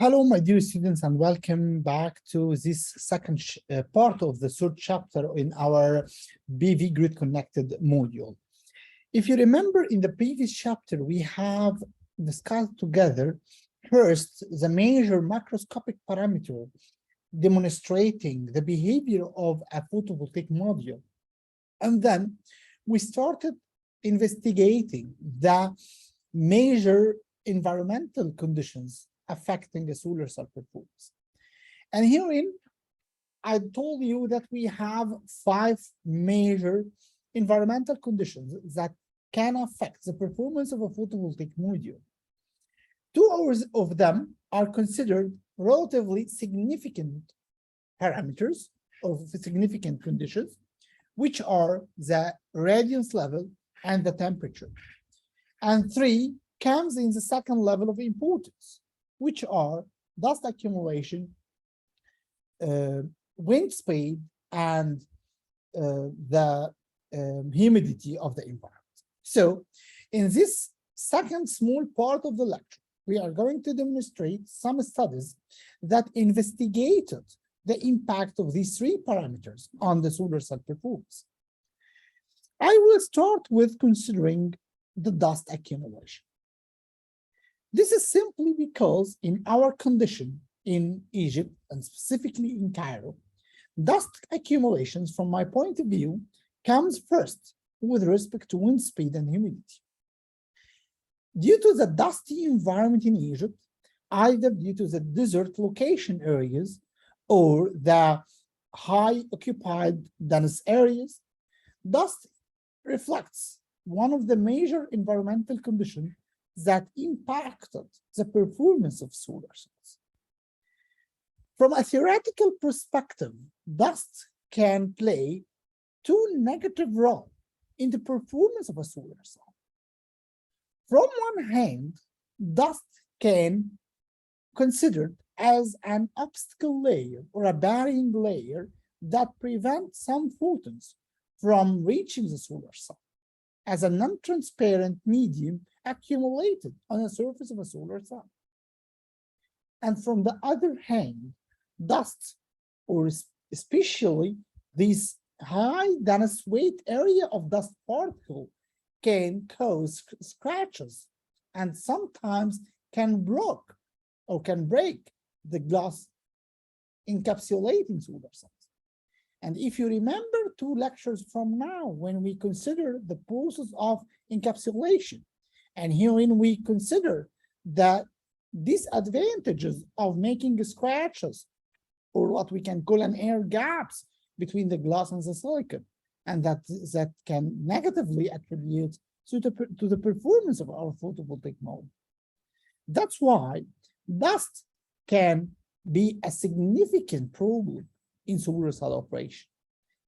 Hello, my dear students, and welcome back to this second part of the third chapter in our BV Grid Connected module. If you remember, in the previous chapter, we have discussed together first the major macroscopic parameter demonstrating the behavior of a photovoltaic module. And then we started investigating the major environmental conditions affecting the solar cell performance. And herein, I told you that we have 5 major environmental conditions that can affect the performance of a photovoltaic module. 2 of them are considered relatively significant parameters of significant conditions, which are the radiance level and the temperature. And 3 comes in the second level of importance, which are dust accumulation, wind speed, and the humidity of the environment. So in this second small part of the lecture, we are going to demonstrate some studies that investigated the impact of these 3 parameters on the solar cell performance. I will start with considering the dust accumulation. This is simply because in our condition in Egypt, and specifically in Cairo, dust accumulations, from my point of view, comes first with respect to wind speed and humidity. Due to the dusty environment in Egypt, either due to the desert location areas or the high occupied dense areas, dust reflects one of the major environmental conditions that impacted the performance of solar cells. From a theoretical perspective, dust can play 2 negative roles in the performance of a solar cell. From one hand, dust can considered as an obstacle layer or a barrier layer that prevents some photons from reaching the solar cell as a non-transparent medium accumulated on the surface of a solar cell. And from the other hand, dust, or especially this high dense weight area of dust particle, can cause scratches and sometimes can break the glass encapsulating solar cells. And if you remember 2 lectures from now, when we consider the process of encapsulation, and herein we consider the disadvantages of making scratches, or what we can call an air gaps between the glass and the silicon, and that can negatively attribute to the performance of our photovoltaic module. That's why dust can be a significant problem in solar cell operation.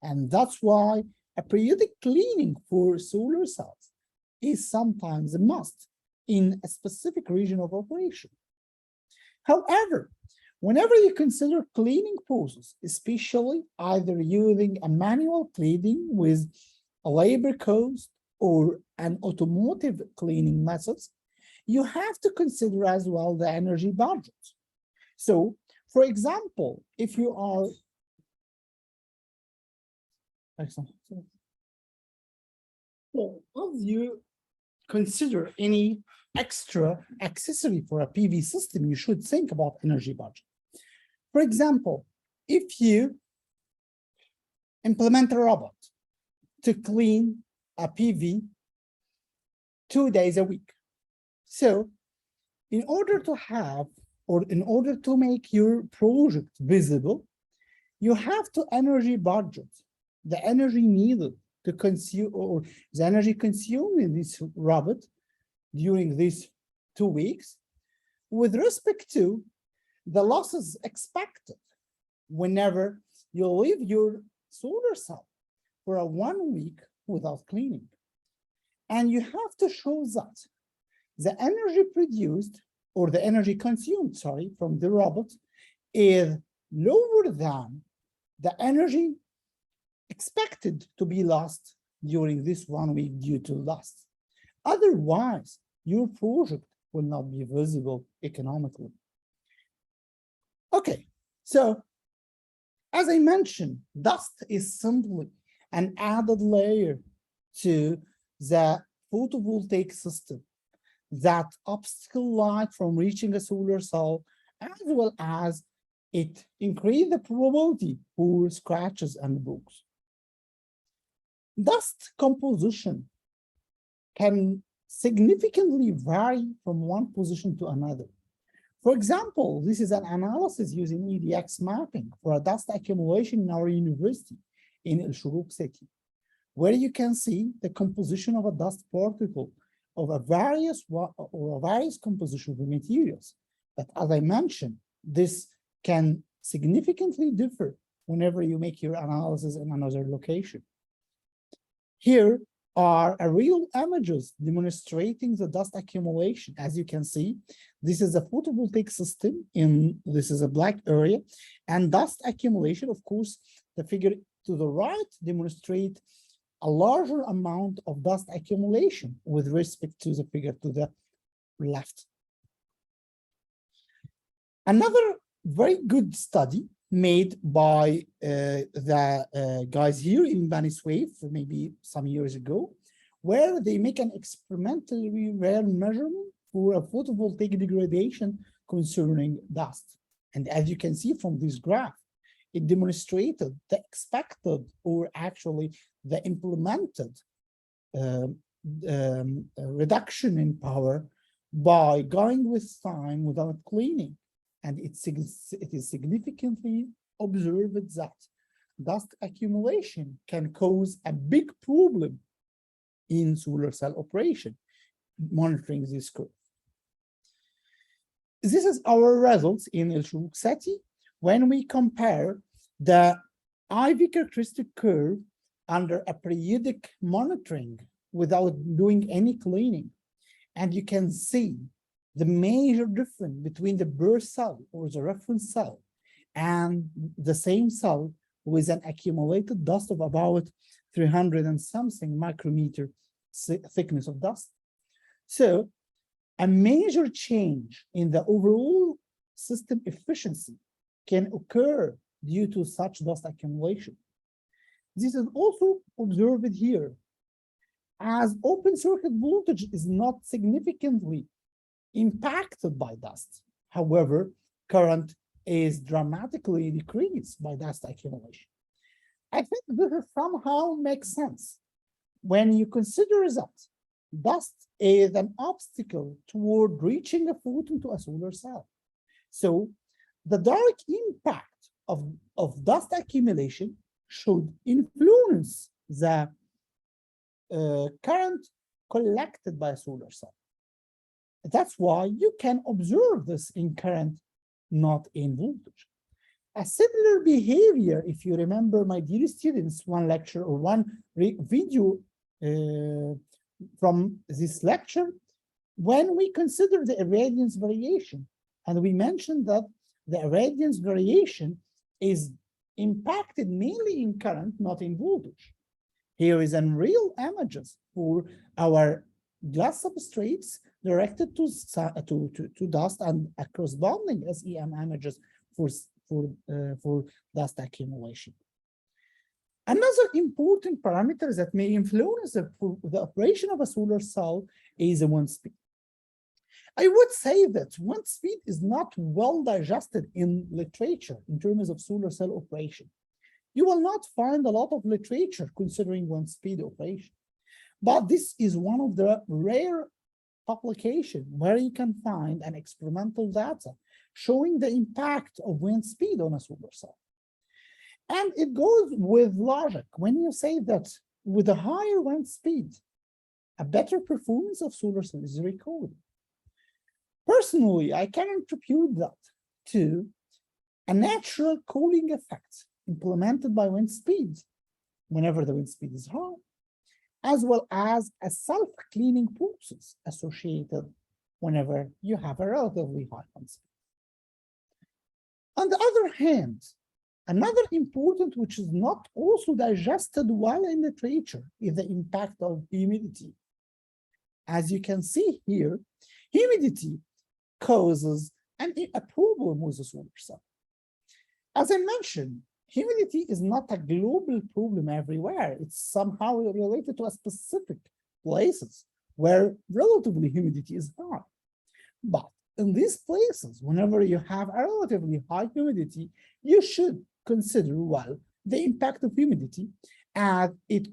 And that's why a periodic cleaning for solar cells is sometimes a must in a specific region of operation. However, whenever you consider cleaning process, especially either using a manual cleaning with a labor cost or an automotive cleaning methods, you have to consider as well the energy budget. So, for example, if you are as you consider any extra accessory for a PV system, you should think about energy budget. For example, if you implement a robot to clean a PV 2 days a week, so in order to have, or in order to make your project visible, you have to energy budget the energy needed to consume, or the energy consumed in this robot during these 2 weeks, with respect to the losses expected whenever you leave your solar cell for a 1 week without cleaning. And you have to show that the energy produced, or the energy consumed, sorry, from the robot is lower than the energy expected to be lost during this 1 week due to dust. Otherwise, your project will not be visible economically. Okay, so as I mentioned, dust is simply an added layer to the photovoltaic system that obstacle light from reaching a solar cell, as well as it increase the probability for scratches and bugs. Dust composition can significantly vary from one position to another. For example, this is an analysis using EDX mapping for a dust accumulation in our university in El Shorouk city, where you can see the composition of a dust particle of a various composition of materials. But as I mentioned, this can significantly differ whenever you make your analysis in another location. Here are real images demonstrating the dust accumulation. As you can see, this is a photovoltaic system this is a black area, and dust accumulation, of course, the figure to the right demonstrate a larger amount of dust accumulation with respect to the figure to the left. Another very good study made by the guys here in Bani Suef maybe some years ago, where they make an experimentally rare measurement for a photovoltaic degradation concerning dust. And as you can see from this graph, it demonstrated the expected or actually the implemented reduction in power by going with time without cleaning. And it is significantly observed that dust accumulation can cause a big problem in solar cell operation, monitoring this curve. This is our results in El Shorouk city when we compare the IV characteristic curve under a periodic monitoring without doing any cleaning. And you can see the major difference between the birth cell or the reference cell and the same cell with an accumulated dust of about 300 and something micrometer thickness of dust. So a major change in the overall system efficiency can occur due to such dust accumulation. This is also observed here, as open circuit voltage is not significantly impacted by dust. However, current is dramatically decreased by dust accumulation. I think this somehow makes sense when you consider that dust is an obstacle toward reaching a photon to a solar cell. So the direct impact of dust accumulation should influence the current collected by a solar cell. That's why you can observe this in current, not in voltage. A similar behavior, if you remember, my dear students, one lecture or one video from this lecture, when we consider the irradiance variation, and we mentioned that the irradiance variation is impacted mainly in current, not in voltage. Here is in real images for our glass substrates directed to dust and a corresponding SEM images for dust accumulation. Another important parameter that may influence the operation of a solar cell is the wind speed. I would say that wind speed is not well digested in literature in terms of solar cell operation. You will not find a lot of literature considering wind speed operation. But this is one of the rare publications where you can find an experimental data showing the impact of wind speed on a solar cell. And it goes with logic when you say that with a higher wind speed, a better performance of solar cell is recorded. Personally, I can attribute that to a natural cooling effect implemented by wind speed whenever the wind speed is high, as well as a self-cleaning process associated whenever you have a relatively high wind speed. On the other hand, another important, which is not also digested well in literature, is the impact of humidity. As you can see here, humidity causes a problem with the solar cell. As I mentioned, humidity is not a global problem everywhere. It's somehow related to a specific places where relatively humidity is high. But in these places, whenever you have a relatively high humidity, you should consider well the impact of humidity as it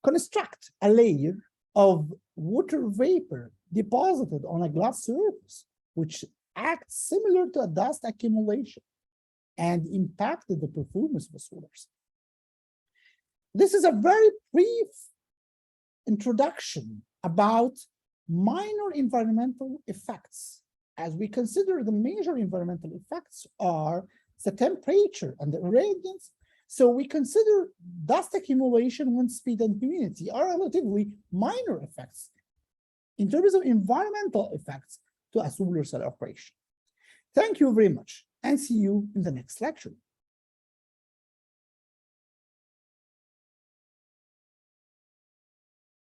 construct a layer of water vapor deposited on a glass surface, which acts similar to a dust accumulation and impacted the performance of the solar cell. This is a very brief introduction about minor environmental effects. As we consider the major environmental effects are the temperature and the irradiance. So we consider dust accumulation, wind speed, and humidity are relatively minor effects in terms of environmental effects to a solar cell operation. Thank you very much and see you in the next lecture.